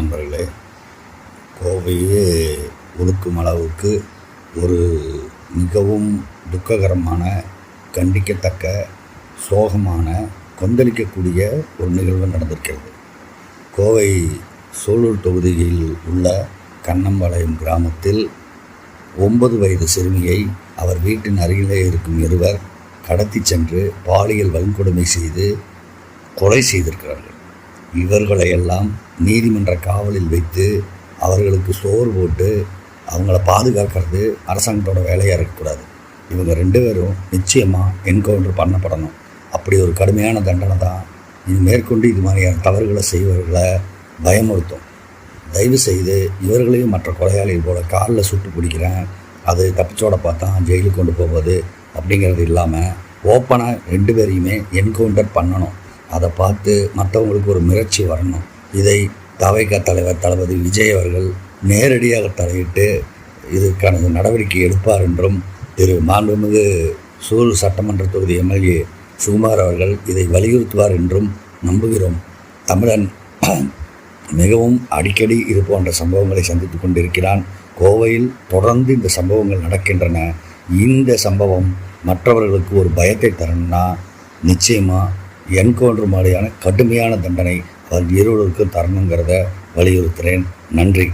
நண்பர்களே, கோவையே உலுக்கும் அளவுக்கு ஒரு மிகவும் துக்ககரமான, கண்டிக்கத்தக்க, சோகமான, கொந்தளிக்கக்கூடிய ஒரு நிகழ்வு நடந்திருக்கிறது. கோவை சூலூர் தொகுதியில் உள்ள கண்ணம்பாளையம் கிராமத்தில் 9 வயது சிறுமியை அவர் வீட்டின் அருகிலே இருக்கும் இருவர் கடத்தி சென்று பாலியல் வன்கொடுமை செய்து கொலை செய்திருக்கிறார்கள். இவர்களையெல்லாம் நீதிமன்ற காவலில் வைத்து அவர்களுக்கு சோறு போட்டு அவங்கள பாதுகாக்கிறது அரசாங்கத்தோட வேலையாக இருக்கக்கூடாது. இவங்க 2 பேரும் நிச்சயமாக என்கவுண்டர் பண்ணப்படணும். அப்படி ஒரு கடுமையான தண்டனை தான் இது மேற்கொண்டு இது மாதிரியான தவறுகளை செய்வர்களை பயமுறுத்தும். தயவு செய்து இவர்களையும் மற்ற கொலையாளிகள் போல காலில் சுட்டு பிடிக்கிறேன், அது தப்பிச்சோட பார்த்தா ஜெயிலுக்கு கொண்டு போவது அப்படிங்கிறது இல்லாமல் ஓப்பனாக 2 பேரையுமே என்கவுண்டர் பண்ணணும். அதை பார்த்து மற்றவங்களுக்கு ஒரு மிரட்சி வரணும். இதை தவைக்க தலைவர் தளபதி விஜய் அவர்கள் நேரடியாக தலையிட்டு இதற்கான நடவடிக்கை எடுப்பார் என்றும் திரு மாண்புமிகு சூலூர் சட்டமன்ற தொகுதி எம்எல்ஏ சுகுமார் அவர்கள் இதை வலியுறுத்துவார் என்றும் நம்புகிறோம். தமிழன் மிகவும் அடிக்கடி இது போன்ற சம்பவங்களை சந்தித்து கொண்டிருக்கிறான். கோவையில் தொடர்ந்து இந்த சம்பவங்கள் நடக்கின்றன. இந்த சம்பவம் மற்றவர்களுக்கு ஒரு பயத்தை தரணும்னா நிச்சயமாக என்கவுண்டர் மாதிரியான கடுமையான தண்டனை அவர் இருவருக்கும் தரணுங்கிறத வலியுறுத்துகிறேன். நன்றி.